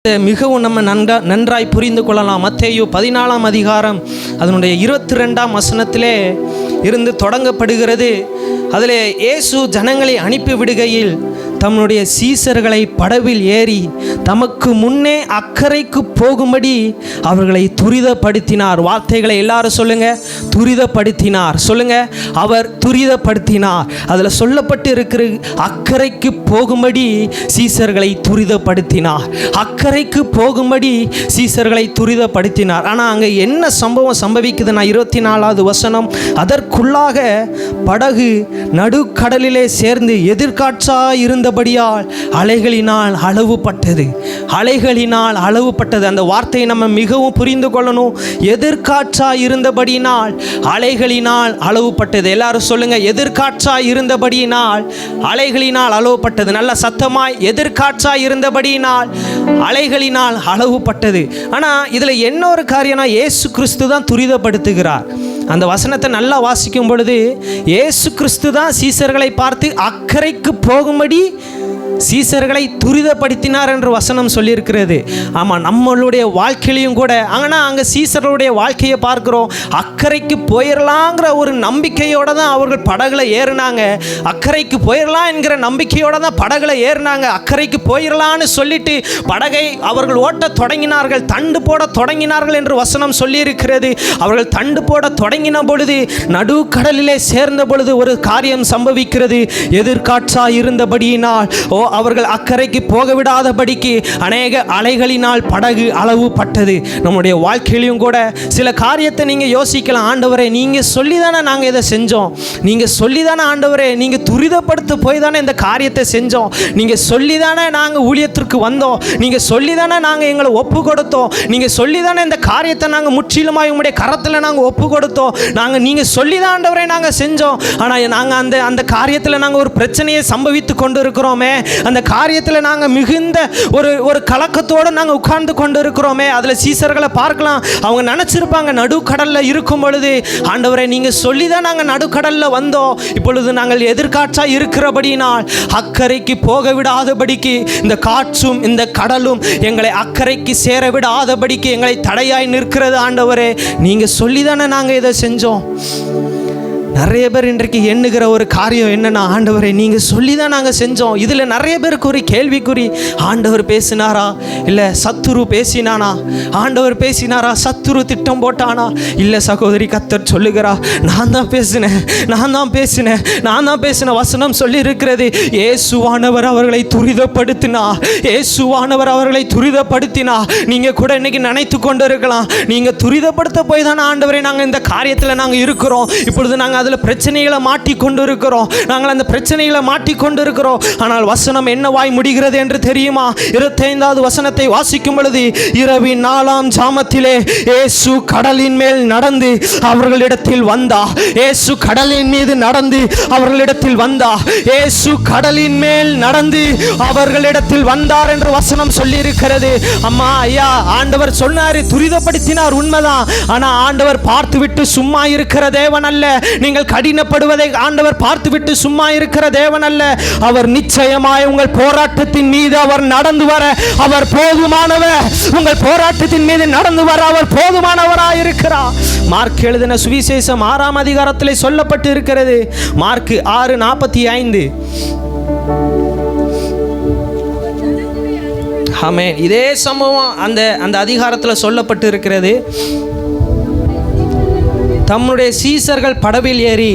மிகவும் நம்ம நன்றாய் புரிந்து கொள்ளலாம். மத்தேயு 14 அதிகாரம் அதனுடைய 22 வசனத்திலே இருந்து தொடங்கப்படுகிறது. அதில் இயேசு ஜனங்களை அனுப்பி விடுகையில் தம்முடைய சீசர்களை படவில் ஏறி தமக்கு முன்னே அக்கறைக்கு போகும்படி அவர்களை துரிதப்படுத்தினார். வார்த்தைகளை எல்லாரும் சொல்லுங்க, துரிதப்படுத்தினார். சொல்லுங்க, அவர் துரிதப்படுத்தினார். அதில் சொல்லப்பட்டு இருக்கிற அக்கறைக்கு போகும்படி சீசர்களை துரிதப்படுத்தினார். அக்கறைக்கு போகும்படி சீசர்களை துரிதப்படுத்தினார். ஆனால் அங்கே என்ன சம்பவம் சம்பவிக்குதுன்னா 24வது வசனம், அதற்குள்ளாக படகு நடுக்கடலிலே சேர்ந்து எதிர்காற்றாய் இருந்தபடியால் அலைகளினால் அளவுபட்டது. அலைகளினால் அளவுபட்டது. அந்த வார்த்தையை நம்ம மிகவும் புரிந்து கொள்ளணும். எதிர்காற்றாய் இருந்தபடியினால் அலைகளினால் அளவுபட்டது. எல்லாரும் சொல்லுங்க, எதிர்காற்றாய் இருந்தபடியினால் அலைகளினால் அளவுபட்டது. நல்ல சத்தமாய், எதிர்காற்றாய் இருந்தபடியினால் அலைகளினால் அளவுபட்டது. ஆனால் இதில் என்ன ஒரு காரியம்னா, இயேசு கிறிஸ்து தான் துரிதப்படுத்துகிறார். அந்த வசனத்தை நல்லா வாசிக்கும் பொழுது இயேசு கிறிஸ்து தான் சீசர்களை பார்த்து அக்கறைக்கு போகும்படி சீசர்களை துரிதப்படுத்தினார் என்று வசனம் சொல்லியிருக்கிறது. ஆமாம், நம்மளுடைய வாழ்க்கையிலையும் கூட அங்கே சீசர்களுடைய வாழ்க்கையை பார்க்குறோம். அக்கறைக்கு போயிடலாங்கிற ஒரு நம்பிக்கையோடு தான் அவர்கள் படகுல ஏறினாங்க. அக்கறைக்கு போயிடலாம் என்கிற நம்பிக்கையோடு தான் படகுல ஏறினாங்க. அக்கறைக்கு போயிடலான்னு சொல்லிட்டு படகை அவர்கள் ஓட்ட தொடங்கினார்கள், தண்டு போட தொடங்கினார்கள் என்று வசனம் சொல்லியிருக்கிறது. அவர்கள் தண்டு போட தொடங்கின பொழுது நடுக்கடலிலே சேர்ந்த பொழுது ஒரு காரியம் சம்பவிக்கிறது. எதிர்காற்றாய் இருந்தபடியினால் அவர்கள் அக்கறைக்கு போக விடாதபடிக்கு அநேக அலைகளினால் படகு அளவுபட்டது. நம்முடைய வாழ்க்கையிலையும் கூட சில காரியத்தை நீங்கள் யோசிக்கலாம். ஆண்டவரே, நீங்கள் சொல்லி தானே நாங்கள் இதை செஞ்சோம். நீங்கள் சொல்லி தானே ஆண்டவரே, நீங்கள் துரிதப்படுத்த போய் தானே இந்த காரியத்தை செஞ்சோம். நீங்கள் சொல்லி தானே நாங்கள் ஊழியத்திற்கு வந்தோம். நீங்கள் சொல்லி தானே நாங்கள் எங்களை ஒப்பு கொடுத்தோம். நீங்கள் சொல்லி தானே இந்த காரியத்தை நாங்கள் முற்றிலுமாய் உங்களுடைய கரத்தில் நாங்கள் ஒப்பு கொடுத்தோம். நீங்கள் சொல்லி தான் ஆண்டவரே நாங்கள் செஞ்சோம். ஆனால் நாங்கள் அந்த காரியத்தில் நாங்கள் ஒரு பிரச்சனையை சம்பவித்து கொண்டு இருக்கிறோமே, அந்த காரியத்தில் நாங்கள் மிகுந்த ஒரு கலக்கத்தோடு நாங்கள் உட்கார்ந்து கொண்டு இருக்கிறோமே. அதில் சீசர்களை பார்க்கலாம். அவங்க நினச்சிருப்பாங்க, நடுக்கடலில் இருக்கும் பொழுது ஆண்டவரை நீங்கள் சொல்லி தான் நாங்கள் நடுக்கடலில் வந்தோம். இப்பொழுது நாங்கள் எதிர்காற்றாக இருக்கிறபடினால் அக்கறைக்கு போக விடாதபடிக்கு இந்த காற்றும் இந்த கடலும் எங்களை அக்கறைக்கு சேர விடாதபடிக்கு எங்களை தடையாய் நிற்கிறது. ஆண்டவரே, நீங்கள் சொல்லி தானே நாங்கள் இதை செஞ்சோம். நிறைய பேர் இன்றைக்கு எண்ணுகிற ஒரு காரியம் என்னன்னா, ஆண்டவரை நீங்கள் சொல்லி தான் நாங்கள் செஞ்சோம். இதில் நிறைய பேருக்கு ஒரு கேள்விக்குறி, ஆண்டவர் பேசினாரா இல்லை சத்துரு பேசினானா? ஆண்டவர் பேசினாரா, சத்துரு திட்டம் போட்டானா? இல்லை சகோதரி, கர்த்தர் சொல்லுகிறா, நான் தான் பேசினேன். வசனம் சொல்லி இருக்கிறது, இயேசுவானவர் அவர்களை துரிதப்படுத்தினார். இயேசுவானவர் அவர்களை துரிதப்படுத்தினார். நீங்கள் கூட இன்னைக்கு நினைத்து கொண்டு இருக்கலாம், நீங்கள் துரிதப்படுத்த போய் தானே ஆண்டவரை நாங்கள் இந்த காரியத்தில் நாங்கள் இருக்கிறோம். இப்பொழுது நாங்கள் அதில் பிரச்சனைகளை மாட்டிக்கொண்டு இருக்கிறோம். நாங்கள் அந்த பிரச்சனைகளை மாட்டிக்கொண்டு இருக்கிறோம். ஆனால் வசனம் என்னவாய் முடிகிறது என்று தெரியுமா? 25வது வசனத்தை வாசிக்கும் பொழுது, இரவின் 4ஆம் ஜாமத்திலே இயேசு கடலின் மேல் நடந்து அவர்களிடத்தில் வந்தார். இயேசு கடலின் மீது நடந்து அவர்களிடத்தில் வந்தார். இயேசு கடலின் மேல் நடந்து அவர்களிடத்தில் வந்தார் என்று வசனம் சொல்லி இருக்கிறது. அம்மா ஐயா, ஆண்டவர் சொன்னார், துரிதப்படுத்தினார், உண்மைதான். ஆனால் ஆண்டவர் பார்த்துவிட்டு சும்மா இருக்கிற தேவன் அல்ல. நீங்கள் கடினப்படுவதை ஆண்டவர் பார்த்துவிட்டு சும்மா இருக்கிற தேவன் அல்ல. அவர் நிச்சயமாய் உங்கள் போராட்டத்தின் மீது அவர் நடந்து வர அவர் போதுமானவர். உங்கள் போராட்டத்தின் மீது நடந்து வர அவர் போதுமானவராய் இருக்கிறார். மார்க் எழுதின சுவிசேஷம் 6ஆம் அதிகாரத்தில் சொல்லப்பட்டு இருக்கிறது. மார்க் 6:45. ஆமென். இதே சம்பவம் அந்த அதிகாரத்தில் சொல்லப்பட்டு இருக்கிறது. தம்முடைய சீசர்கள் படவில் ஏறி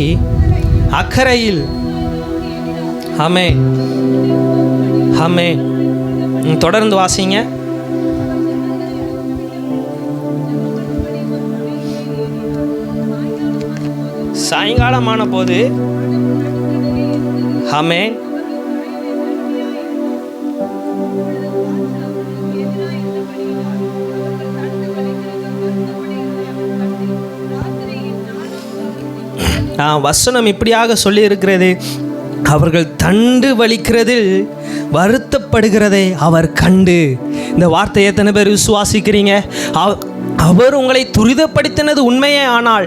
அக்கறையில். ஆமென், ஆமென். தொடர்ந்து வாசிங்க. சாயங்காலமான போது, ஆமென், வசனம் இப்படியாக சொல்லி இருக்கிறது, அவர்கள் தண்டு வலிக்கிறதில் வருத்தப்படுகிறதை அவர் கண்டு. இந்த வார்த்தையை எத்தனை பேர் விசுவாசிக்கிறீங்க? அவர் உங்களை துரிதப்படுத்தினது உண்மையே ஆனால்,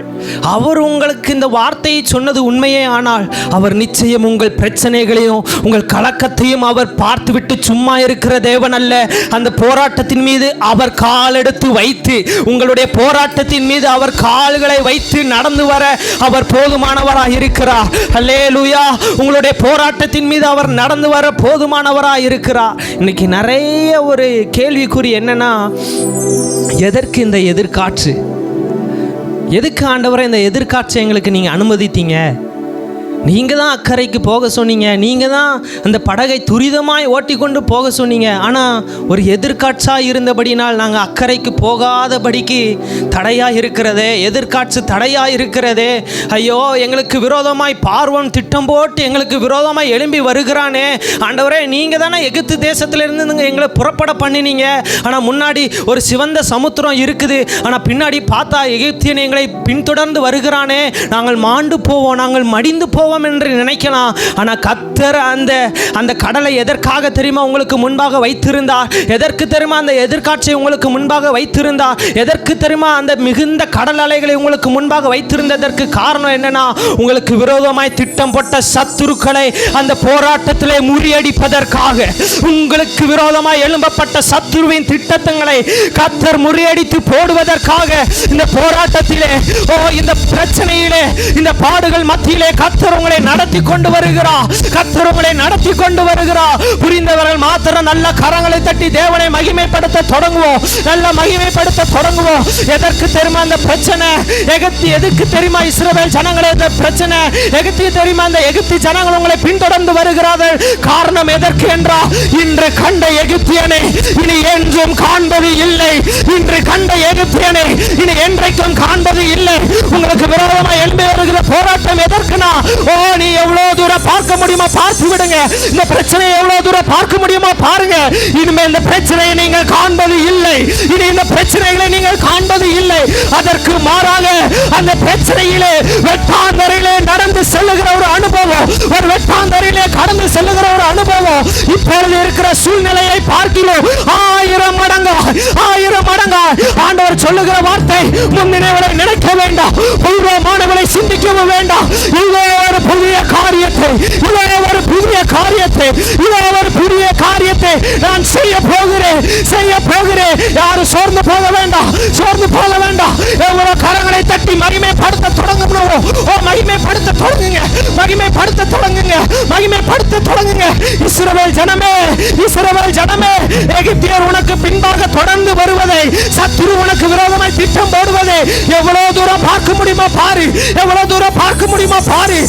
அவர் உங்களுக்கு இந்த வார்த்தையை சொன்னது உண்மையே ஆனால், அவர் நிச்சயம் உங்கள் பிரச்சனைகளையும் உங்கள் கலக்கத்தையும் அவர் பார்த்துவிட்டு சும்மா இருக்கிற தேவன் அல்ல. அந்த போராட்டத்தின் மீது அவர் கால் எடுத்து வைத்து, உங்களுடைய போராட்டத்தின் மீது அவர் கால்களை வைத்து நடந்து வர அவர் போதுமானவராக இருக்கிறார். அல்லேலூயா. உங்களுடைய போராட்டத்தின் மீது அவர் நடந்து வர போதுமானவராக இருக்கிறார். இன்னைக்கு நிறைய ஒரு கேள்விக்குறி என்னன்னா, எதற்கு இந்த எதிர்காற்று? எதுக்கு ஆண்டவரே இந்த எதிர்காற்றை எங்களுக்கு நீங்கள் அனுமதித்தீங்க? நீங்கள் தான் அக்கறைக்கு போக சொன்னீங்க, நீங்கள் தான் அந்த படகை துரிதமாய் ஓட்டி கொண்டு போக சொன்னீங்க. ஆனால் ஒரு எதிர்காட்சாக இருந்தபடினால் நாங்கள் அக்கறைக்கு போகாதபடிக்கு தடையாக இருக்கிறதே, எதிர்காட்சி தடையாக இருக்கிறதே. ஐயோ, எங்களுக்கு விரோதமாய் பார்வோன் திட்டம் போட்டு எங்களுக்கு விரோதமாய் எழும்பி வருகிறானே. ஆண்டவரே, நீங்கள் தானே எகிப்து தேசத்திலிருந்து எங்களை புறப்பட பண்ணினீங்க. ஆனால் முன்னாடி ஒரு சிவந்த சமுத்திரம் இருக்குது, ஆனால் பின்னாடி பார்த்தா எகிப்தியன் எங்களை பின்தொடர்ந்து வருகிறானே, நாங்கள் மாண்டு போவோம், நாங்கள் மடிந்து போவோம் என்று நினைக்கலாம். ஆனால் கர்த்தர் அந்த கடலை எதற்காக தெரியுமா உங்களுக்கு முன்பாக வைத்திருந்தார்? எதற்கு தெரியுமா அந்த எதிர்காட்சியை உங்களுக்கு முன்பாக வைத்திருந்தார்? எதற்கு தெரியுமா அந்த மிகுந்த கடல் அலைகளை உங்களுக்கு முன்பாக வைத்திருந்ததற்கு காரணம் என்னன்னா, உங்களுக்கு விரோதமாய் திட்டம் போட்ட சத்துருக்களை அந்த போராட்டத்திலே முறியடிப்பதற்காக, உங்களுக்கு விரோதமாய் எழும்பப்பட்ட சத்துருவின் திட்டங்களை கர்த்தர் முறியடித்து போடுவதற்காக இந்த போராட்டத்திலே, இந்த பிரச்சனையிலே, இந்த பாடுகள் மத்தியிலே கர்த்தர் உங்களை நடத்தி கொண்டு வருகிறார். கர்த்தர் உங்களை நடத்தி கொண்டு வருகிறார். புரிந்தவர்கள் மாத்திரம் நல்ல கரங்களை தட்டி தேவனை மகிமைப்படுத்த தொடங்குவோம். நல்ல மகிமைப்படுத்த தொடங்குவோம். எதற்கு தெரியுமா அந்த பிரச்சனை? எதற்கு தெரியுமா இஸ்ரவேல் ஜனங்களே இந்த பிரச்சனை? எகிப்து தெரியுமா அந்த எகிப்து ஜனங்கள் உங்களை பின்தொடர்ந்து வருகிறார்கள்? காரணம் எதற்கு என்றால், இன்று கண்ட எகிப்தியனை இனி என்றும் காண்பது இல்லை. இன்று கண்ட எகிப்தியனை இனி என்றைக்கும் காண்பது இல்லை. உங்களுக்கு விரோதமாக எழும்பி வருகிற போராட்டம் எதற்குனா, நீ எவ்வளவு தூரம் பார்க்க முடியுமா பார்த்து விடுங்க. இந்த பிரச்சனையை எவ்வளவு தூரம் பார்க்க முடியுமா பாருங்க. இனிமேல் இந்த பிரச்சனையை நீங்கள் காண்பது இல்லை. இனி இந்த பிரச்சனைகளை நீங்கள் காண்பது இல்லை. அதற்கு மாறாக அந்த பிரச்சனையிலே வெட்டாந்தரையிலே நடந்து செல்லுகிற ஒரு அனுபவம், ஒரு வெட்டாந்தரையிலே கடந்து செல்லுகிற ஒரு அனுபவம் இப்பொழுது இருக்கிற சூழ்நிலையை பார்க்கிறோம் 1000 மடங்கா, 1000 மடங்கா. ஆண்டவர் சொல்லுகிற வார்த்தை, முன்னினைவுகளை நினைக்க வேண்டாம், பூர்வமானவர்களை சிந்திக்கவும் வேண்டாம். இதோ ஒரு புதிய காரியத்தை, இதோ ஒரு புதிய காரியத்தை, இதோ ஒரு புதிய காரியத்தை நான் செய்ய போகிறேன், செய்ய போகிறேன். யாரும் சோர்ந்து போக வேண்டாம், சோர்ந்து போக வேண்டாம். எவ்வளவு கரங்களை தட்டி மகிமைப்படுத்த தொடங்கணும். மகிமைப்படுத்த தொடங்குங்க, மகிமைப்படுத்த தொடங்குங்க, மகிமைப்படுத்த தொடங்குங்க. இஸ்ரவேல் ஜனமே, இஸ்ரவேல் ஜனமே, எகிப்தியர் உனக்கு பின்பாக தொடர்ந்து வருவதை, சத்துரு உனக்கு விரோதமாய் திட்டம் போடுவதை எவ்வளவு தூரம் பார்க்க முடியுமா பாரு, எவ்வளவு தூரம் பார்க்க முடியுமா பாரு.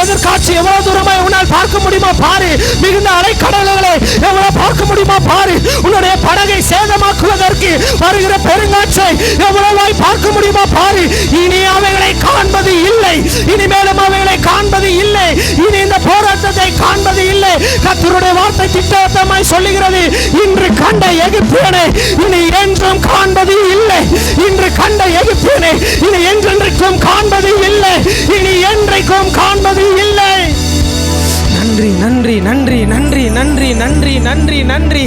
எதிர்காட்சி எவ்வளவு தூரமாய் உன்னால் பார்க்க முடியுமா பாரு. மிகுந்த அலைக்கடல்களை எவ்வளவு பார்க்க முடியுமா பாரு. உன்னுடைய படகை சேதமாக்குவதற்கு வருகிற பெருங்காற்றை எவ்வளவாய் பார்க்க முடியுமா பாரு. இனி அவைகளை காண்பது இல்லை, இனிமேலும் அவைகளை காண்பது இல்லை, இனி இந்த போராட்டத்தை காண்பது இல்லை. கர்த்தருடைய வார்த்தை திட்டவட்டமாய் சொல்லுகிறது, இன்று கண்ட எகிப்தியனை இனி என்றும் காண்பது இல்லை. இன்று கண்ட எகிப்தியனை இனி என்றென்றைக்கும் காண்பது இல்லை, இனி என்றைக்கும் காண்பது இல்லை. நன்றி, நன்றி, நன்றி, நன்றி, நன்றி, நன்றி, நன்றி, நன்றி.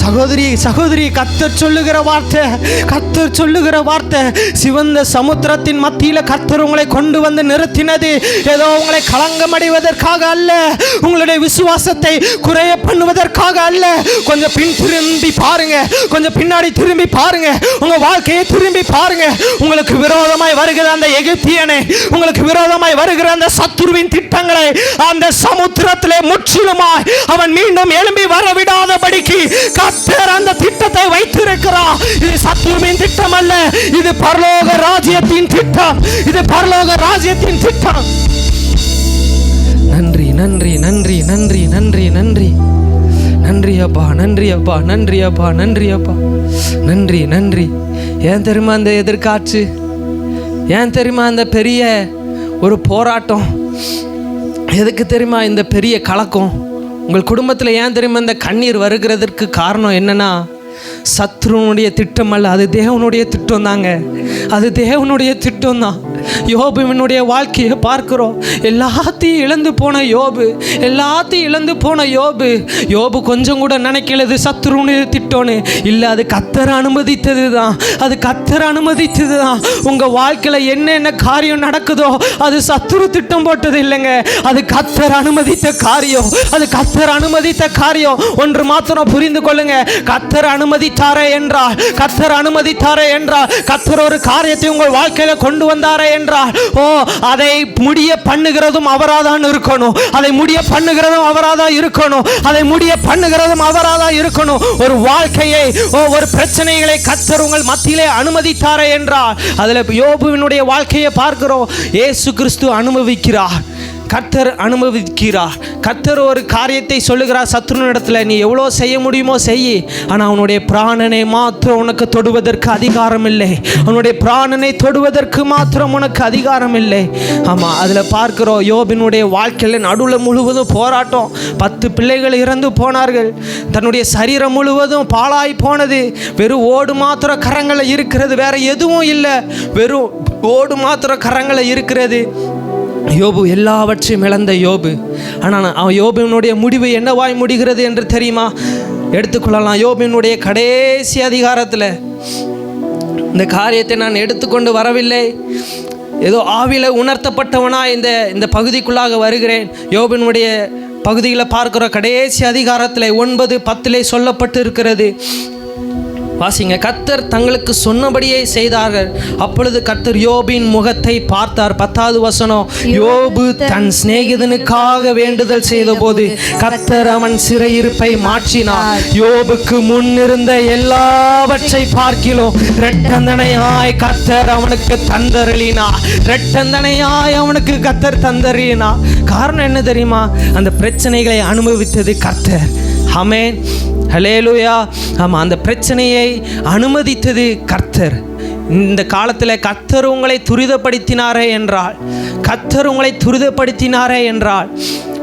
சகோதரி, சகோதரி, கர்த்தர் சொல்லுகிற வார்த்தை, கர்த்தர் சொல்லுகிற வார்த்தை, சிவந்த சமுத்திரத்தின் மத்தியில் கர்த்தர் உங்களை கொண்டு வந்து நிறுத்தினது ஏதோ உங்களை களங்கம் அடைவதற்காக அல்ல, உங்களுடைய விசுவாசத்தை குறைய பண்ணுவதற்காக அல்ல. கொஞ்சம் பின் திரும்பி பாருங்க, கொஞ்சம் பின்னாடி திரும்பி பாருங்க, உங்க வாழ்க்கையை திரும்பி பாருங்க. உங்களுக்கு விரோதமாய் வருகிற அந்த எகிப்தியனை, உங்களுக்கு விரோதமாய் வருகிற அந்த சத்துருவின் திட்டங்களை அந்த சமுத்திரத்திலே முற்றிலுமாய் அவன் மீண்டும் எழும்பி வரவிடாதபடிக்கு கர்த்தர் அந்த திட்டத்தை வைத்திருக்கிறார். இது சத்துருவின் திட்டம் அல்ல, இது பரலோக ராஜ்யத்தின் திட்டம், இது பரலோக ராஜ்யத்தின் திட்டம். நன்றி, நன்றி, நன்றி, நன்றி, நன்றி, நன்றி, நன்றி அப்பா, நன்றி அப்பா, நன்றி அப்பா, நன்றி அப்பா, நன்றி, நன்றி. ஏன் தெரியுமா அந்த எதிர்காட்சி? ஏன் தெரியுமா அந்த பெரிய ஒரு போராட்டம்? எதுக்கு தெரியுமா இந்த பெரிய கலக்கம்? உங்கள் குடும்பத்தில் ஏன் தெரியுமா இந்த கண்ணீர் வருகிறதற்கு காரணம் என்னன்னா, சத்ருனுடைய திட்டம் அல்ல, அது தேவனுடைய திட்டம் தாங்க. அது தேவனுடைய திட்டம் தான். யோபுவினுடைய வாழ்க்கையை பார்க்கிறோம். எல்லாத்தையும் இழந்து போன யோபு, எல்லாத்தையும் இழந்து போன யோபு. யோபு கொஞ்சம் கூட நினைக்கலது சத்ருனுடைய திட்டம்னு. இல்லை, அது கர்த்தர் அனுமதித்தது தான். அது கர்த்தர் அனுமதித்தது தான். உங்கள் வாழ்க்கையில் என்ன காரியம் நடக்குதோ அது சத்ரு திட்டம் போட்டது இல்லைங்க. அது கர்த்தர் அனுமதித்த காரியம். அது கர்த்தர் அனுமதித்த காரியம். ஒன்று மாத்திரம் புரிந்து கொள்ளுங்க. கர்த்தர் அனுமதித்தாரே என்றால், கர்த்தர் அனுமதித்தாரே என்றால், கர்த்தர் ஒரு காரியத்தை உங்கள் வாழ்க்கையில கொண்டு வந்தாரே என்றால், அதை முடிய பண்ணுகிறதும் அவராதான் இருக்கணும். அதை முடிய பண்ணுகிறதும் அவராதான் இருக்கணும். அதை முடிய பண்ணுகிறதும் அவராதான் இருக்கணும். ஒரு வாழ்க்கையை, ஒரு பிரச்சனைகளை கர்த்தர் உங்கள் மத்தியிலே அனுமதித்தாரே என்றால், அதுல யோபுவினுடைய வாழ்க்கையை பார்க்கிறோம். இயேசு கிறிஸ்து அனுபவிக்கிறார். கர்த்தர் அனுபவிக்கிறார். கர்த்தர் ஒரு காரியத்தை சொல்லுகிறார் சத்ருனிடத்தில், நீ எவ்வளோ செய்ய முடியுமோ செய், ஆனால் அவனுடைய பிராணனை மாத்திரம் உனக்கு தொடுவதற்கு அதிகாரம் இல்லை. அவனுடைய பிராணனை தொடுவதற்கு மாத்திரம் உனக்கு அதிகாரம் இல்லை. ஆமாம், அதில் பார்க்கிறோம் யோபினுடைய வாழ்க்கையில் நடுவில் முழுவதும் போராட்டம். 10 பிள்ளைகள் இறந்து போனார்கள். தன்னுடைய சரீரம் முழுவதும் பாழாய் போனது. வெறும் ஓடு மாத்திரம் கரங்களை இருக்கிறது, வேற எதுவும் இல்லை. வெறும் ஓடு மாத்திரம் கரங்களை இருக்கிறது. யோபு எல்லாவற்றையும் இழந்த யோபு. ஆனால் யோபுவினுடைய முடிவு என்னவாய் முடிகிறது என்று தெரியுமா? எடுத்துக்கொள்ளலாம். யோபுவினுடைய கடைசி அதிகாரத்தில், இந்த காரியத்தை நான் எடுத்துக்கொண்டு வரவில்லை, ஏதோ ஆவில உணர்த்தப்பட்டவனா இந்த பகுதிக்குள்ளாக வருகிறேன். யோபுவினுடைய பகுதியில் பார்க்கிற கடைசி அதிகாரத்தில் 9:10 சொல்லப்பட்டு இருக்கிறது. வாசிங்க. கர்த்தர் தங்களுக்கு சொன்னபடியே செய்தார்கள். அப்பொழுது கர்த்தர் யோபின் முகத்தை பார்த்தார். 10வது வசனம், யோபு தன் சிநேகிதனுக்காக வேண்டுதல் செய்த போது கர்த்தர் அவன் சிறையிருப்பை மாற்றினார். யோபுக்கு முன்னிருந்த எல்லாவற்றை பார்க்கிலும் இரட்டந்தனையாய் கர்த்தர் அவனுக்கு தந்தருளினார். இரட்டந்தனையாய் அவனுக்கு கர்த்தர் தந்தருளினார். காரணம் என்ன தெரியுமா? அந்த பிரச்சனைகளை அனுபவித்தது கர்த்தர். ஆமென், ஹல்லேலூயா. ஆமாம், அந்த பிரச்சனையை அனுமதித்தது கர்த்தர். இந்த காலத்தில் கர்த்தர் உங்களை துரிதப்படுத்தினாரே என்றால், கர்த்தர் உங்களை துரிதப்படுத்தினாரே என்றால்,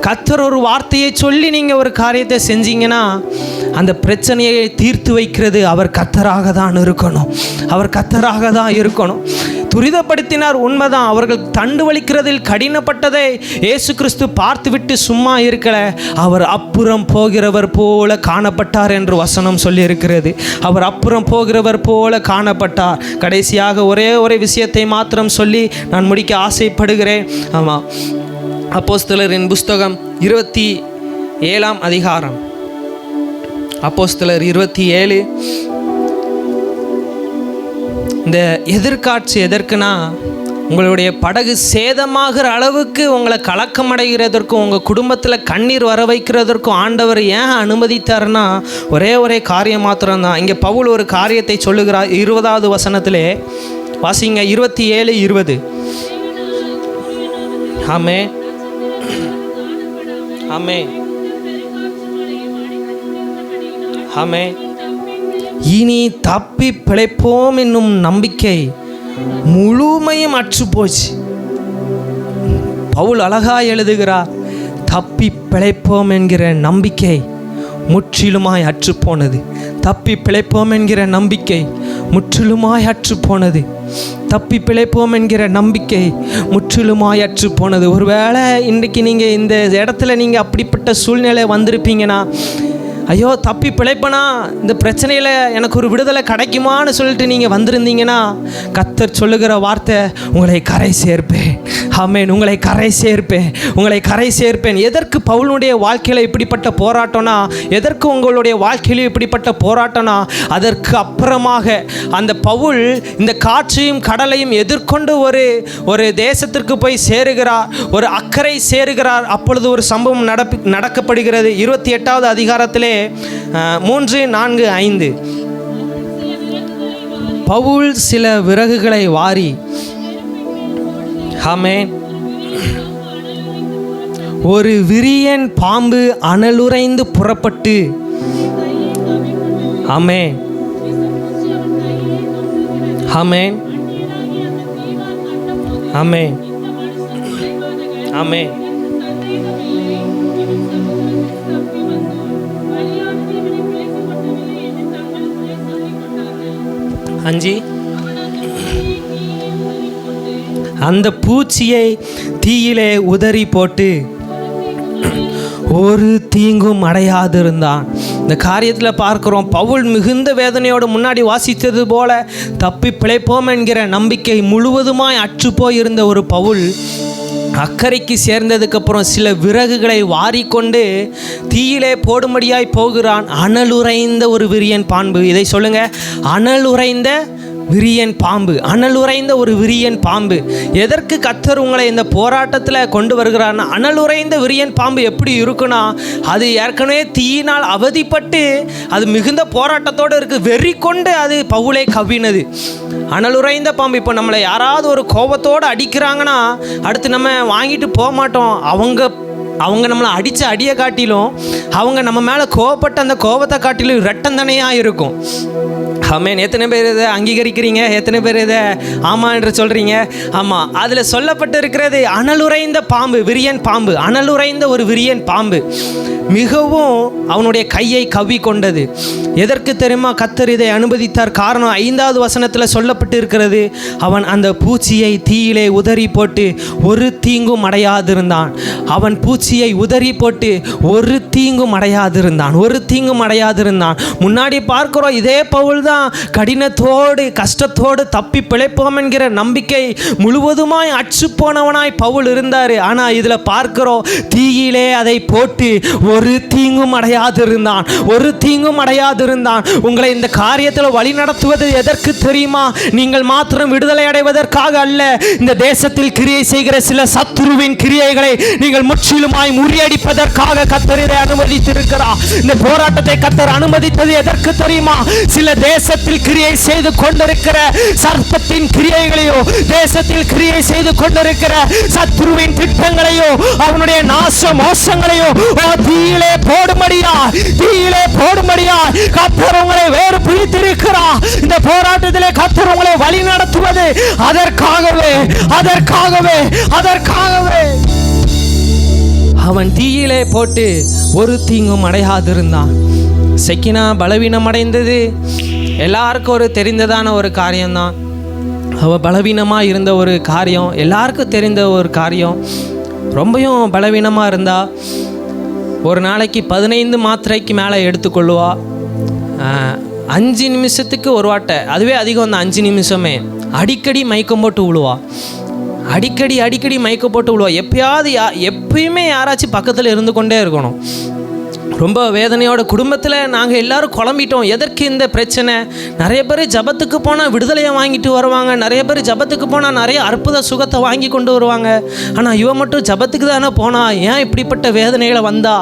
கர்த்தர் ஒரு வார்த்தையை சொல்லி நீங்கள் ஒரு காரியத்தை செஞ்சீங்கன்னா அந்த பிரச்சனையை தீர்த்து வைக்கிறது அவர் கர்த்தராக தான் இருக்கணும். அவர் கர்த்தராக தான் இருக்கணும். துரிதப்படுத்தினார், உண்மைதான். அவர்கள் தண்டு வலிக்கிறதில் கடினப்பட்டதை இயேசு கிறிஸ்து பார்த்துவிட்டு சும்மா இருக்கல. அவர் அப்புறம் போகிறவர் போல காணப்பட்டார் என்று வசனம் சொல்லி இருக்கிறது. அவர் அப்புறம் போகிறவர் போல காணப்பட்டார். கடைசியாக ஒரே ஒரு விஷயத்தை மாத்திரம் சொல்லி நான் முடிக்க ஆசைப்படுகிறேன். ஆமாம், அப்போஸ்தலரின் புஸ்தகம் 27ஆம் அதிகாரம். அப்போஸ்தலர் 27. இந்த எதிர்காட்சி எதற்குனா, உங்களுடைய படகு சேதமாகிற அளவுக்கு உங்களை கலக்கமடைகிறதற்கும் உங்கள் குடும்பத்தில் கண்ணீர் வர வைக்கிறதற்கும் ஆண்டவர் ஏன் அனுமதித்தார்னா ஒரே காரியம் மாத்திரம்தான். இங்கே பவுல் ஒரு காரியத்தை சொல்லுகிறார். 20வது வசனத்திலே வாசிங்க. 27:20. ஆமே ஆமே ஆமே. இனி தப்பி பிழைப்போம் என்னும் நம்பிக்கை முழுமையும் அற்று போச்சு. பவுல் அழகாய் எழுதுகிறார், தப்பி பிழைப்போம் என்கிற நம்பிக்கை முற்றிலுமாய் அற்று போனது. தப்பி பிழைப்போம் என்கிற நம்பிக்கை முற்றிலுமாய் அற்று போனது. தப்பி பிழைப்போம் என்கிற நம்பிக்கை முற்றிலுமாய் அற்று போனது. ஒருவேளை இன்றைக்கு நீங்கள் இந்த இடத்துல நீங்கள் அப்படிப்பட்ட சூழ்நிலை வந்திருப்பீங்கன்னா, ஐயோ தப்பி பிழைப்பனா, இந்த பிரச்சனையில் எனக்கு ஒரு விடுதலை கிடைக்குமான்னு சொல்லிட்டு நீங்கள் வந்திருந்தீங்கன்னா, கர்த்தர் சொல்லுகிற வார்த்தை, உங்களை கரை சேர்ப்பேன். ஆமென், உங்களை கரை சேர்ப்பேன், உங்களை கரை சேர்ப்பேன். எதற்கு பவுலுடைய வாழ்க்கையில் இப்படிப்பட்ட போராட்டம்னா, எதற்கு உங்களுடைய வாழ்க்கையிலும் இப்படிப்பட்ட போராட்டம்னா, அதற்கு அப்புறமாக அந்த பவுல் இந்த காற்றையும் கடலையும் எதிர்கொண்டு ஒரு தேசத்திற்கு போய் சேருகிறார், ஒரு அக்கறை சேருகிறார். அப்பொழுது ஒரு சம்பவம் நடக்கப்படுகிறது. 28வது அதிகாரத்திலே 3, 4, 5. பவுல் சில விறகுகளை வாரி, ஆமென், ஒரு விரியன் பாம்பு அனலுறைந்து புறப்பட்டு, ஆமென் ஆமென் ஆமென் ஆமென். 5. அந்த பூச்சியை தீயிலே உதறி போட்டு ஒரு தீங்கும் அடையாதிருந்தான். இந்த காரியத்தில் பார்க்கிறோம், பவுல் மிகுந்த வேதனையோடு முன்னாடி வாசித்தது போல தப்பி பிழைப்போம் என்கிற நம்பிக்கை முழுவதுமாய் அற்று போயிருந்த ஒரு பவுல் அக்கறைக்கு சேர்ந்ததுக்கப்புறம் சில விறகுகளை வாரிக்கொண்டு தீயிலே போடும்படியாய் போகிறான். அனலுறைந்த ஒரு விரியன் பாம்பு. இதை சொல்லுங்க, அனலுறைந்த விரியன் பாம்பு. அனலுறைந்த ஒரு விரியன் பாம்பு. எதற்கு கர்த்தர் உங்களை இந்த போராட்டத்தில் கொண்டு வருகிறார்னா, அனலுறைந்த விரியன் பாம்பு எப்படி இருக்குன்னா, அது ஏற்கனவே தீயினால் அவதிப்பட்டு அது மிகுந்த போராட்டத்தோடு இருக்குது. வெறி கொண்டு அது பவுலை கவ்வினது. அனலுறைந்த பாம்பு. இப்போ நம்மளை யாராவது ஒரு கோபத்தோடு அடிக்கிறாங்கன்னா அடுத்து நம்ம வாங்கிட்டு போக மாட்டோம். அவங்க நம்மளை அடித்த அடியை காட்டிலும் அவங்க நம்ம மேலே கோவப்பட்ட அந்த கோபத்தை காட்டிலும் இரட்டந்தனையாக இருக்கும். ஆமென். எத்தனை பேர் இதை அங்கீகரிக்கிறீங்க? எத்தனை பேர் இதை ஆமாம் என்று சொல்கிறீங்க? ஆமாம். அதில் சொல்லப்பட்டு இருக்கிறது அனலுறைந்த பாம்பு, விரியன் பாம்பு. அனலுறைந்த ஒரு விரியன் பாம்பு மிகவும் அவனுடைய கையை கவ்வி கொண்டது. எதற்கு தெரியுமா கர்த்தர் இதை அனுமதித்தார்? காரணம் 5வது வசனத்தில் சொல்லப்பட்டு இருக்கிறது, அவன் அந்த பூச்சியை தீயிலே உதறி போட்டு ஒரு தீங்கும் அடையாதிருந்தான். அவன் பூச்சியை உதறி போட்டு ஒரு தீங்கும் அடையாதிருந்தான். ஒரு தீங்கும் அடையாதிருந்தான். முன்னாடி பார்க்கிறோம், இதே பவுல் தான் கடினத்தோடு கஷ்டத்தோடு தப்பி பிழைப்போம் என்கிற நம்பிக்கை முழுவதுமாய் அற்று போனவனாய் பவுல் இருந்தார். ஆனால் இதில் பார்க்கிறோம், தீயிலே அதை போட்டு ஒரு தீங்கும் அடையாதிருந்தான். ஒரு தீங்கும் அடையாதிருந்தான். உங்களை இந்த காரியத்தில் வழி நடத்துவது எதற்கு தெரியுமா? நீங்கள் மாத்திரம் விடுதலை அடைவதற்காக அல்ல. இந்த தேசத்தில் கிரியை செய்கிற சில சத்துருவின் கிரியைகளை நீங்கள் முற்றிலுமாய் முறியடிப்பதற்காக கர்த்தர் இதை அனுமதித்திருக்கிறார். இந்த போராட்டத்தை கர்த்தர் அனுமதித்தது எதற்கு தெரியுமா? சில தேசத்தில் கிரியை செய்து கொண்டிருக்கிற சர்ப்பத்தின் கிரியைகளையோ, தேசத்தில் கிரியை செய்து கொண்டிருக்கிற சத்துருவின் திட்டங்களையோ, அவனுடைய நாச மோசங்களையோ தீயிலே போடும்படியா, தீயிலே போடும்படியா கர்த்தர் உங்களை வேறு பிடித்திருக்கிறார். இந்த போராட்டத்திலே கர்த்தர் உங்களை வழி நடத்துவது அதற்காகவே, அதற்காகவே, அதற்காகவே. அவன் தீயிலே போட்டு ஒரு தீங்கும் அடையாதிருந்தான். செக்கினா பலவீனம் அடைந்தது எல்லாருக்கும் ஒரு தெரிந்ததான ஒரு காரியம்தான். அவள் பலவீனமாக இருந்த ஒரு காரியம், எல்லாருக்கும் தெரிந்த ஒரு காரியம். ரொம்பவும் பலவீனமாக இருந்தா ஒரு நாளைக்கு 15 மாத்திரைக்கு மேலே எடுத்துக்கொள்ளுவா. 5 நிமிஷத்துக்கு ஒரு வாட்டை, அதுவே அதிகம். அந்த 5 நிமிஷமே அடிக்கடி மயக்கம் போட்டு விழுவா. அடிக்கடி மயக்கம் போட்டு விழுவா. எப்பயுமே யாராச்சும் பக்கத்தில் இருந்து கொண்டே இருக்கணும். ரொம்ப வேதனையோட குடும்பத்தில் நாங்கள் எல்லோரும் குழம்பிட்டோம். எதற்கு இந்த பிரச்சனை? நிறைய பேர் ஜபத்துக்கு போனால் விடுதலையை வாங்கிட்டு வருவாங்க. நிறைய பேர் ஜபத்துக்கு போனால் நிறைய அற்புத சுகத்தை வாங்கி கொண்டு வருவாங்க. ஆனால் இவன் மட்டும் ஜபத்துக்கு தானே போனா, ஏன் இப்படிப்பட்ட வேதனைகளை வந்தா?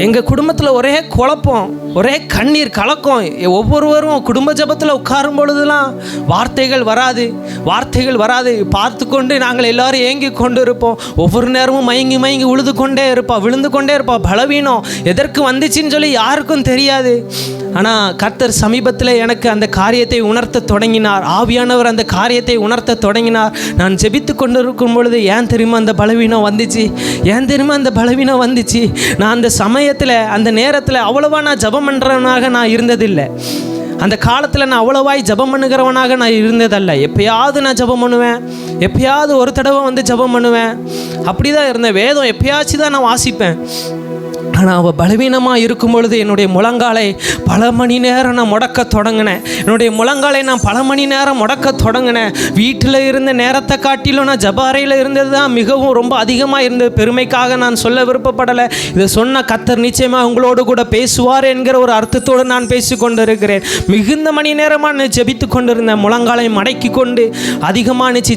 எங்கள் குடும்பத்தில் ஒரே குழப்பம், ஒரே கண்ணீர் கலக்கம். ஒவ்வொருவரும் குடும்ப ஜபத்தில் உட்காரும் பொழுதுலாம் வார்த்தைகள் வராது. பார்த்து கொண்டு நாங்கள் எல்லோரும் ஏங்கி கொண்டு இருப்போம். ஒவ்வொரு நேரமும் மயங்கி விழுந்து கொண்டே இருப்பா. பலவீனம் எதற்கு வந்துச்சுன்னு சொல்லி யாருக்கும் தெரியாது. ஆனால் கர்த்தர் சமீபத்தில் எனக்கு அந்த காரியத்தை உணர்த்த தொடங்கினார். ஆவியானவர் அந்த காரியத்தை உணர்த்த தொடங்கினார். நான் ஜெபித்து கொண்டு இருக்கும் பொழுது, ஏன் தெரியுமா அந்த பலவீனம் வந்துச்சு? நான் அந்த சமயத்தில், அந்த நேரத்தில் அவ்வளவா நான் ஜெபம் பண்ணுறவனாக நான் இருந்ததில்லை. அந்த காலத்தில் நான் அவ்வளவாய் ஜெபம் பண்ணுகிறவனாக நான் இருந்ததல்ல. எப்பயாவது நான் ஜெபம் பண்ணுவேன், எப்பயாவது ஒரு தடவை ஜெபம் பண்ணுவேன். அப்படி தான் இருந்தேன். வேதம் எப்பயாச்சும் தான் நான் வாசிப்பேன். ஆனால் அவள் பலவீனமாக இருக்கும் பொழுது என்னுடைய முழங்காலை பல மணி நேரம் நான் முடக்க தொடங்கினேன். வீட்டில் இருந்த நேரத்தை காட்டிலும் நான் ஜப அறையில் இருந்தது தான் மிகவும் ரொம்ப அதிகமாக இருந்தது. பெருமைக்காக நான் சொல்ல விருப்பப்படலை. இதை சொன்ன கர்த்தர் நிச்சயமாக உங்களோடு கூட பேசுவார் என்கிற ஒரு அர்த்தத்தோடு நான் பேசி கொண்டு இருக்கிறேன். மிகுந்த மணி நேரமாக நான் ஜெபித்து கொண்டு இருந்தேன். முழங்காலை மடக்கி கொண்டு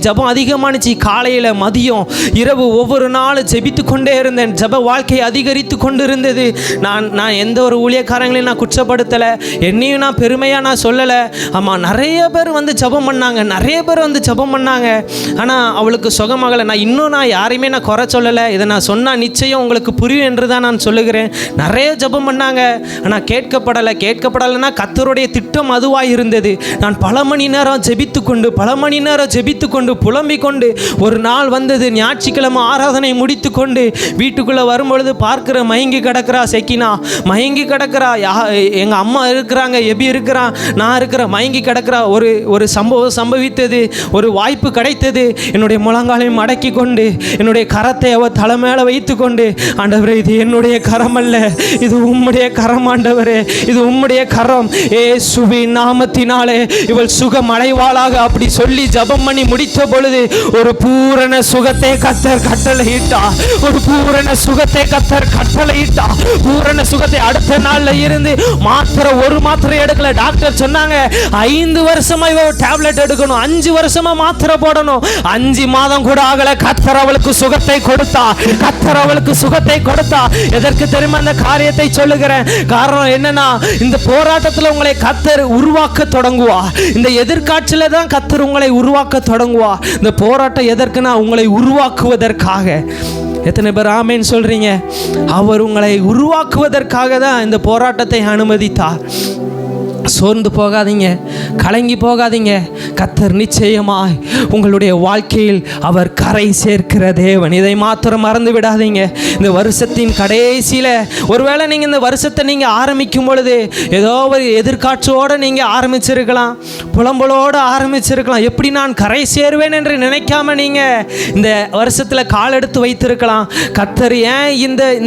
ஜபம் அதிகமானுச்சு. காலையில், மதியம், இரவு ஒவ்வொரு நாளும் ஜெபித்து கொண்டே இருந்தேன். ஜப வாழ்க்கை அதிகரித்து கொண்டு இருந்தது. நான் எந்த ஒரு ஊழியக்காரங்களையும் நான் குற்றப்படுத்தலை, என்னையும் நான் பெருமையாக நான் சொல்லலை. ஆமாம், நிறைய பேர் ஜெபம் பண்ணாங்க. ஆனால் அவளுக்கு சுகமாகலை. நான் யாரையுமே நான் குறை சொல்லலை. இதை நான் சொன்னால் நிச்சயம் உங்களுக்கு புரியும் என்று தான் நான் சொல்லுகிறேன். நிறைய ஜெபம் பண்ணாங்க, ஆனால் கேட்கப்படலைன்னா கர்த்தருடைய திட்டம் அதுவாக இருந்தது. நான் பல மணி நேரம் ஜெபித்து கொண்டு புலம்பிக் கொண்டு ஒரு நாள் வந்தது. ஞாயிற்றுக்கிழமை ஆராதனை முடித்து கொண்டு வீட்டுக்குள்ளே வரும்பொழுது பார்க்கிற மயங்கி கிடக்கிறா செக்கினா, மயங்கி கிடக்கிறா. எங்கள் அம்மா இருக்கிறாங்க, எபி இருக்கிறான், நான் இருக்கிறேன், மயங்கி கிடக்கிறா. ஒரு சம்பவம் சம்பவித்தது, ஒரு வாய்ப்பு கிடைத்தது. என்னுடைய முழங்காலையும் மடக்கி கொண்டு என்னுடைய கரத்தை அவள் தலை மேலே வைத்து கொண்டு, ஆண்டவரே இது என்னுடைய கரம் அல்ல, இது உம்முடைய கரம் ஆண்டவரே, இது உம்முடைய கரம், இயேசுவின் நாமத்தினாலே இவள் சுகம் அடைவாளாக அப்படி சொல்லி ஜெபம் பண்ணி முடித்த பொழுது ஒரு பூரண சுகத்தை கர்த்தர் கட்டளையிட்டார். ஒரு பூரண சுகத்தை கர்த்தர் கட்டளையிட்டார். பூரண சுகத்தை அடுத்த நாள்ல இருந்து ஒரு மாத்திரை எடுக்கல. டாக்டர் சொன்னாங்க 5 வருஷமா இவ டேப்லெட் எடுக்கணும், 5 வருஷமா மாத்திரை போடணும். 5 மாதம் கூட ஆகல, கர்த்தர் அவளுக்கு சுகத்தை கொடுத்தா. கர்த்தர் அவளுக்கு சுகத்தை கொடுத்தா. எதற்கு தெரியுமா அந்த காரியத்தை சொல்லுகிறேன்? காரணம் என்னன்னா, இந்த போராட்டத்தில் உங்களை கர்த்தர் உருவாக்க தொடங்குவா. இந்த எதிர்காட்சியில தான் கர்த்தர் உங்களை உருவாக்க தொடங்குவா. இந்த போராட்டம் எதற்குனா உங்களை உருவாக்குவதற்காக. எத்தனை பேர் ஆமேன்னு சொல்றீங்க? அவர் உங்களை உருவாக்குவதற்காக தான் இந்த போராட்டத்தை அனுமதித்தார். சோர்ந்து போகாதீங்க, கலங்கி போகாதீங்க. கர்த்தர் நிச்சயமாய் உங்களுடைய வாழ்க்கையில் அவர் கரை சேர்க்கிற தேவன். இதை மாத்திரம் மறந்து விடாதீங்க. இந்த வருஷத்தின் கடைசியில் ஒருவேளை நீங்கள் இந்த வருஷத்தை நீங்கள் ஆரம்பிக்கும் பொழுது ஏதோ ஒரு எதிர்காட்சியோடு நீங்கள் ஆரம்பிச்சிருக்கலாம், புலம்பலோடு ஆரம்பிச்சிருக்கலாம். எப்படி நான் கரை சேருவேன் என்று நினைக்காம நீங்கள் இந்த வருஷத்தில் கால் எடுத்து வைத்திருக்கலாம். கர்த்தர் ஏன்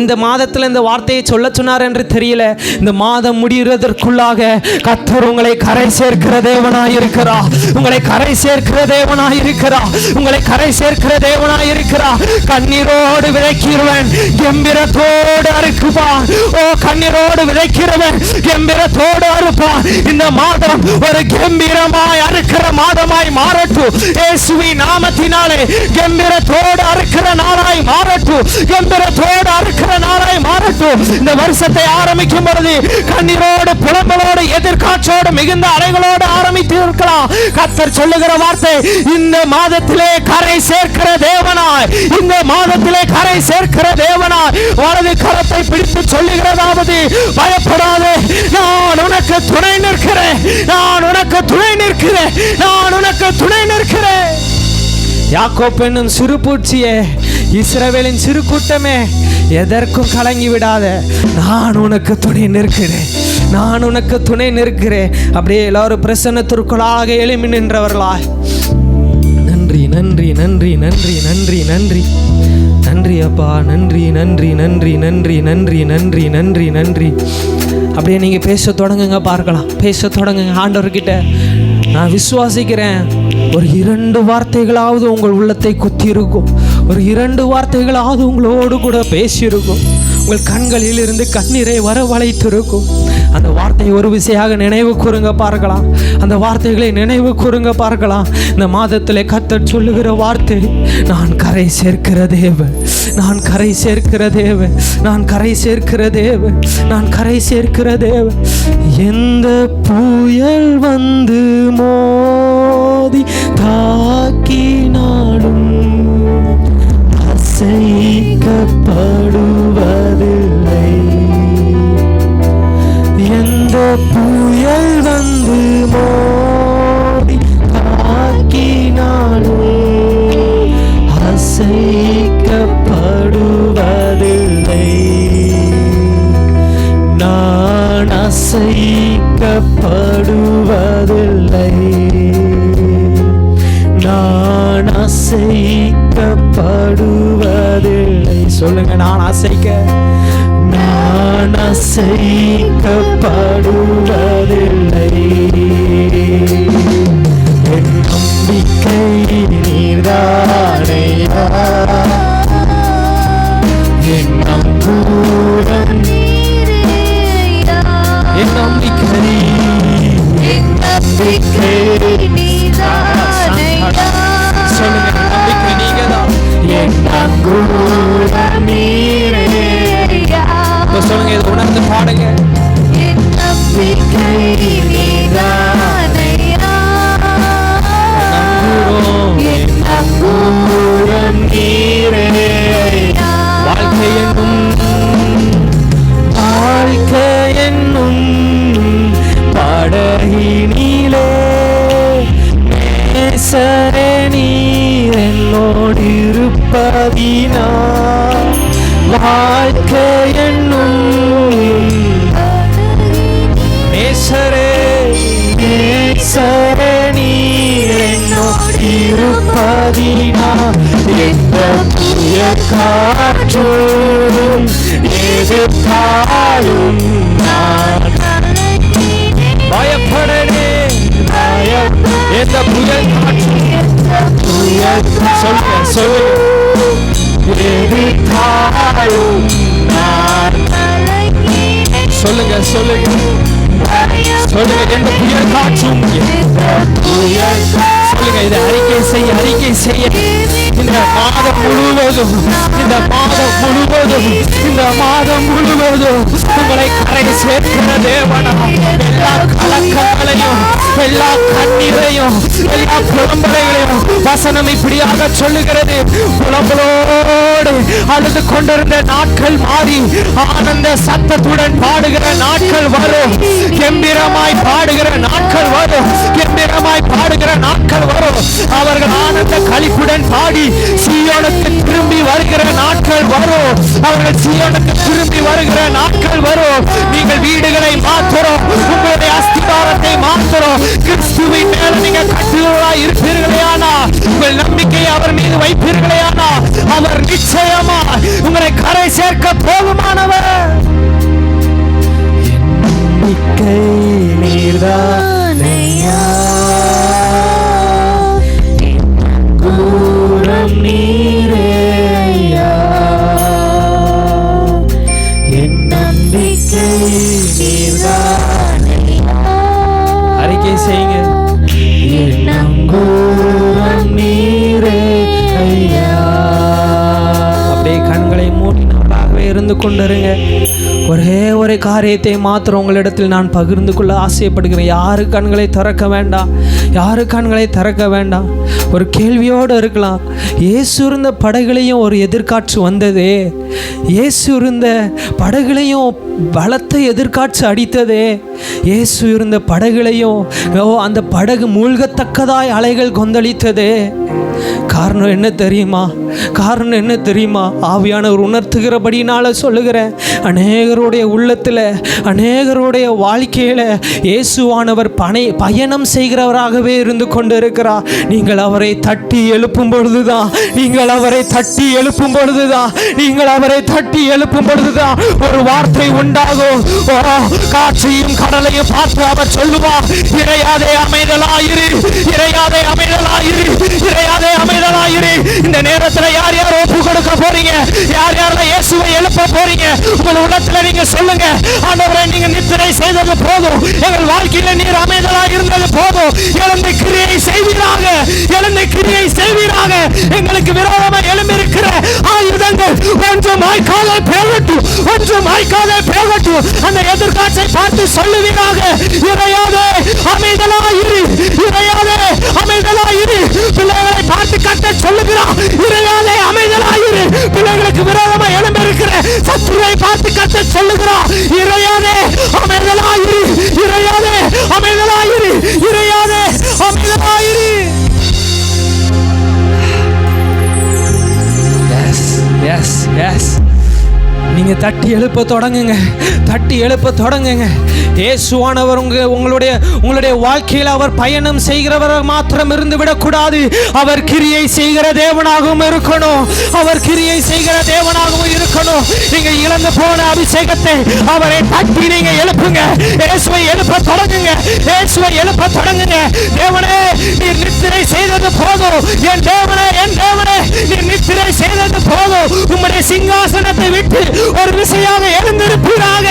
இந்த மாதத்தில் இந்த வார்த்தையை சொல்ல சொன்னார் என்று தெரியல. இந்த மாதம் முடிகிறதற்குள்ளாக கர்த்தர் உங்களை கரை சேர்க்கிற தேவனாய் இருக்கிறார். உங்களை கரை சேர்க்கிற தேவனாய் இருக்கிறார். உங்களை கரை சேர்க்கிற தேவனாய் இருக்கிறார். கண்ணீரோடு விதைக்கிறவன் கம்பீரத்தோடு அறுக்குவான். ஓ, கண்ணீரோடு விதைக்கிறவன் கம்பீரத்தோடு அறுப்பான். இந்த மாதம் ஒரு கம்பீரமாய் அறுக்கிற மாதமாய் மாறட்டும். இயேசுவின் நாமத்தினாலே கம்பீரத்தோடு அறுக்கிற நாளாய் மாறட்டும். கம்பீரத்தோடு அறுக்கிற நாளாய் மாறட்டும். இந்த வருஷத்தை ஆரம்பிக்கும் பொழுது கண்ணீரோடு புலம்பலோடு எதிர்காட்சியோடு மிகுந்த அலைகளோடு ஆரம்பித்து இருக்கலாம். கர்த்தர் சொல்லுகிற வார்த்தை, இந்த மாதத்திலே கரை சேர்க்கிற தேவனாய், இந்த மாதத்திலே கரை சேர்க்கிற தேவனாய் வலது கரத்தை பிடித்து சொல்லுகிறதாவது, பயப்படாதே, நான் உனக்கு துணை நிற்கிறேன், நான் உனக்கு துணை நிற்கிறேன், நான் உனக்கு துணை நிற்கிறேன். யாக்கோப்பு என்னும் சிறு பூச்சியே, இஸ்ரவேலின் சிறு கூட்டமே, எதற்கும் கலங்கி விடாத, நான் உனக்கு துணை நிற்கிறேன், நான் உனக்கு துணை நிற்கிறேன். அப்படியே எல்லாரும் பிரசன்னத்திற்குள்ளாக எழும்பி நின்றவர்களாய், நன்றி நன்றி நன்றி நன்றி நன்றி நன்றி நன்றி அப்பா, நன்றி நன்றி நன்றி நன்றி நன்றி நன்றி நன்றி நன்றி. அப்படியே நீங்கள் பேச தொடங்குங்க, பார்க்கலாம், பேச தொடங்குங்க ஆண்டவர்கிட்ட. நான் விசுவாசிக்கிறேன், ஒரு 2 வார்த்தைகளாவது உங்கள் உள்ளத்தை குத்தி இருக்கும், ஒரு 2 வார்த்தைகளாவது உங்களோடு கூட பேசியிருக்கும், உங்கள் கண்களில் இருந்து கண்ணீரை வரவழைத்திருக்கும். அந்த வார்த்தையை ஒரு விசையாக நினைவு கூறுங்க, பார்க்கலாம், அந்த வார்த்தைகளை நினைவு கூறுங்க, பார்க்கலாம். இந்த மாதத்திலே கர்த்தர் சொல்லுகிற வார்த்தை, நான் கரை சேர்க்கிற தேவன், நான் கரை சேர்க்கிற தேவன், நான் கரை சேர்க்கிற தேவன், நான் கரை சேர்க்கிற தேவன். எந்த புயல் வந்து மோதி தாக்கினாலும் அசைக்கப்படுவதில்லை. எந்த புயல் வந்து மோதி தாக்கினாலும் அசைக்கப்படுவதில்லை. நான் அசைக்கப்படுவதில்லை, நான் அசைக்கப்படுவதில்லை. சொல்லுங்க, நான் அசைக்கப்படுவதில்லை. என் நம்பிக்கை நீர்தானையா, என் நம்பூரம், என் நம்பிக்கை, என் நம்பிக்கை நீர்தானையா. சொல்லுங்க, நம்பிக்கை நீங்கதான், என் நம்பூரம் நீரேயா. சொல்லுங்க, இதை உணர்ந்து பாடுங்க. என் நம்பிக்கை நீதானையா, என் நம்பூரம் நீரேயா. வாழ்க்கை என்னும் படகினிலே நேசரே நீர் என்னோடு இருப்பதினா, வாழ்க்கை என்னும் இருப்பதினா எந்த புயல் காற்றும் எதிர்த்தாலும் நான் பயப்படனே. எந்த புயல் சொல்லுங்க சொல்லுங்க எதிர்த்தாலும் நான் சொல்லுங்க சொல்லுங்க சொல்லுங்க எந்த புயல் காற்றும் சொல்லுங்க. இதை அறிக்கை செய்ய இந்த மாதம் முழுவதும் உங்களை கரை சேர்க்கிற தேவனா எல்லா கலக்கங்களையும் எல்லா கண்ணீரையும் எல்லா புலம்பலைகளையும் வசனம் இப்படியாக சொல்லுகிறது. புலம்பலோடு அழுது கொண்டிருந்த நாட்கள் மாறி ஆனந்த சத்தத்துடன் பாடுகிற நாட்கள் வரும். கம்பீரமாய் பாடுகிற நாட்கள் வரும். அவர்கள் ஆனந்த களிப்புடன் பாடி சீயோனுக்கு திரும்பி வருகிற நாட்கள் வரும். நீங்கள் வீடுகளை மாற்றுறோம், உங்களுடைய அஸ்திவாரத்தை மாற்றுறோம். கிறிஸ்துவின் மேல நீங்க கட்டுவராய் இருப்பீர்களேயானா, உங்கள் நம்பிக்கையை அவர் மீது வைப்பீர்களேயானா, அவர் நிச்சயமா உங்களை கரை சேர்க்க போதுமானவர். நம்பிக்கை நீர்தானையா, கூறம் நீரேயா, என் நம்பிக்கை நீர்தானையா. அறிக்கை செய்யுங்க. என் கூறம் நீரேயா. அப்படியே கண்களை மூடினவர்களாகவே இருந்து கொண்டிருங்க. ஒரே ஒரு காரியத்தை மாத்திரம் உங்களிடத்தில் நான் பகிர்ந்து கொள்ள ஆசைப்படுகிறேன். யாரு கண்களை திறக்க வேண்டாம். ஒரு கேள்வியோடு இருக்கலாம். இயேசு இருந்த படகுலையும் ஒரு எதிர்காற்று வந்ததே, இயேசு இருந்த படகுலையும் பலத்த எதிர்காற்று அடித்ததே, இயேசு இருந்த படகுலையும் அந்த படகு மூழ்கத்தக்கதாய் அலைகள் கொந்தளித்ததே. காரணம் என்ன தெரியுமா? ஆவியானவர் உணர்த்துகிறபடினால சொல்லுகிறேன். அநேகருடைய உள்ளத்தில், அநேகருடைய வாழ்க்கையில் இயேசுவானவர் பயணம் செய்கிறவராகவே இருந்து கொண்டிருக்கிறார். நீங்கள் அவரை தட்டி எழுப்பும் பொழுதுதான் ஒரு வார்த்தை உண்டாகும். காற்றையும் கடலையும் பார்த்து அவர் சொல்லுவார், இறையாதே அமைதலாயிரு. இந்த நேரத்தில் யார் ஒப்பு கொடுக்க போறீங்க? யார் இயேசுவை எழுப்ப போறீங்க? உங்கள் உள்ளத்துல நீங்க சொல்லுங்க, ஆண்டவரே நீங்க நித்திரை செய்தது போதும், எங்கள் வாழ்க்கையில நீர் அமைதலாக இருந்தது போதும். எழுந்து கிரியை செய்வீராக. எங்களுக்கு விரோதமாக எழும்பியிருக்கிற ஆயுதங்கள் ஒன்றும் வாய்க்காலே போகட்டும். அந்த எதிர்காட்சை பார்த்து சொல்லுவீராக, இறையாதே அமைதலாயிரு. பிள்ளைகளை பார்த்து கட்ட சொல்லுகிறார், இறையாதே அமைதலாயிரு. பிள்ளைகளுக்கு விரோதமாக எழும்பியிருக்கிற சத்துருவை பார்த்து கட்ட சொல்லுகிறார், இறையாதே அமைதலாயிரு. எஸ் நீங்க தட்டி எழுப்ப தொடங்குங்க. இயேசுவானவர் உங்களுடைய வாழ்க்கையில் அவர் பயணம் செய்கிறவர் மாத்திரம் இருந்து விடக்கூடாது. அவர் கிரியை செய்கிற தேவனாகவும் இருக்கணும். நீங்க இழந்து போன அபிஷேகத்தை அவரை தட்டி நீங்க எழுப்புங்க. இயேசுவை எழுப்ப தொடங்குங்க. தேவனே நீர் நித்திரை செய்தது போதும். என் தேவனே நீர் நித்திரை செய்தது போதும். உம்முடைய சிங்காசனத்தை விட்டு ஒரு விசையாக எழுந்திருப்பீராக.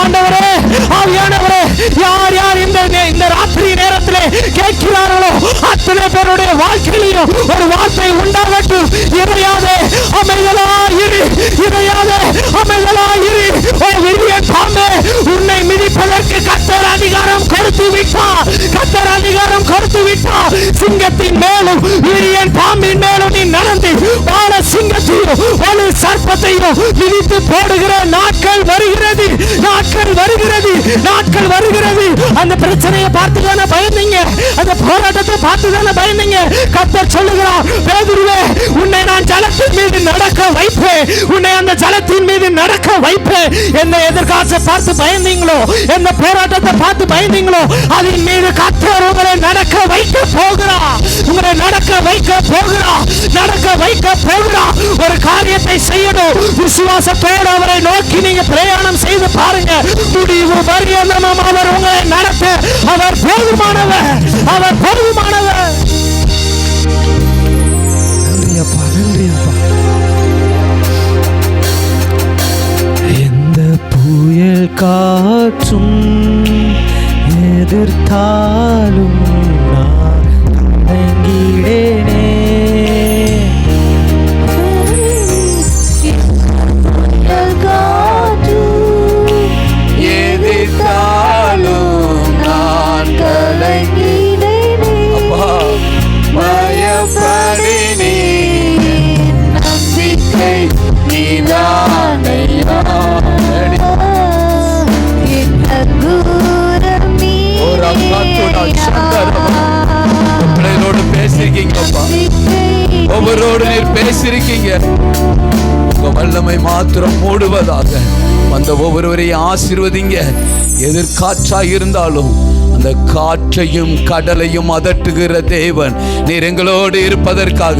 ஆண்டவரே, ஆவியானவரே, யார் இந்த ராத்திரி நேரத்திலே கேட்கிறார்களோ அத்தனை பேருடைய வாழ்க்கையிலும் ஒரு வார்த்தை உண்டாகட்டும். இறையாதே அமைதலாயிரு. உன்னை மிதிப்பதற்கு கர்த்தர் அதிகாரம் கொடுத்து விட்டார். சிங்கத்தின் மேலும் விரியன் பாம்பின் மேலும் நீ நடந்து வாழ சிங்கத்தையும் ஒரு சர்ப்பத்தையும் மிதித்து போடுகிற நாட்கள் வருகிறது. அந்த பிரச்சனையை பார்த்து தானே பயந்தீங்க, அந்த போராட்டத்தை பார்த்து தானே பயந்தீங்க. கர்த்தர் சொல்லுகிறார், பேதுருவே, உன்னை நான் ஜலத்தின் மீது நடக்க வைப்பேன். எந்த எதிர்காட்சியை பார்த்து பயந்தீங்களோ, எந்த போராட்டத்தை பார்த்து பயந்தீங்களோ, இருக்கிறதோ அதன் மீது கர்த்தர் உங்களை நடக்க வைக்க போகிறார். உங்களை நடக்க வைக்க போகிறார். நடக்க வைக்க போகிறார். ஒரு காரியத்தை செய்யணும். விசுவாசத்தோடு அவரை நோக்கி நீங்க பிரயாணம் செய்து பாருங்க. முடிவு பரியந்தமும் அவர் உங்களை நடத்த அவர் போதுமானவர். அவர் போதுமானவர். நன்றி அப்பா, நன்றி அப்பா. எந்த புயல் காற்றும் எதிர்த்தாலும் நான் கலங்கிடேனே. எதிர்த்தாலும் நான் கலங்கிடேனே. அப்பா பயப்படினே, நம்பிக்கை நீதானையா. பேசிருக்கீங்கப்பா, ஒவ்வொருவரோடு நீர் பேசிருக்கீங்க. உங்க வல்லமை மாத்திரம் மூடுவதாக. அந்த ஒவ்வொருவரையும் ஆசீர்வதிங்க. எதிர்காற்றாய் இருந்தாலும் அந்த காற்றையும் கடலையும் அதட்டுகிற தேவன் நீர் எங்களோடு இருப்பதற்காக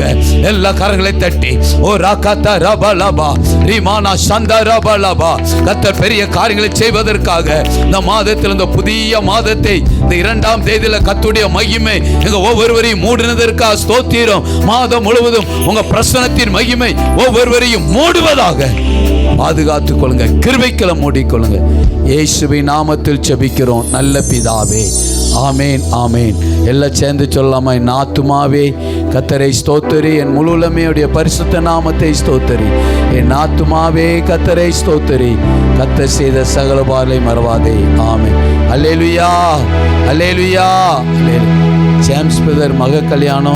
எல்லா கரங்களை தட்டி ஓ ராகாத்தா ரபலபா ரீமானா சந்தா ரபலபா. கர்த்தர் பெரிய காரியங்களை செய்வதற்காக இந்த மாதத்தில், இந்த புதிய மாதத்தை, இந்த 2ஆம் தேதியில கர்த்தருடைய மகிமை எங்க ஒவ்வொருவரையும் மூடினதற்காக ஸ்தோத்திரம். மாதம் முழுவதும் உங்க பிரசன்னத்தின் மகிமை ஒவ்வொருவரையும் மூடுவதாக. பாதுகாத்துக் கொள்ளுங்க, கிருபைக்குள்ள மூடிக்கொள்ளுங்க. இயேசுவின் நாமத்தில் ஜெபிக்கிறோம் நல்ல பிதாவே, ஆமேன் ஆமேன். எல்லாம் சேர்ந்து சொல்லலாமா? என் ஆத்துமாவே கர்த்தரை ஸ்தோத்திரி, என் முழு உள்ளமையுடைய பரிசுத்த நாமத்தை ஸ்தோத்திரி. என் ஆத்துமாவே கர்த்தரை ஸ்தோத்திரி, கர்த்தர் செய்த சகல பாலை மறவாதே. ஆமேன். அல்லேலூயா, அல்லேலூயா, அல்லேலூயா. ஜேம்ஸ் பிரதர் மக கல்யாணம்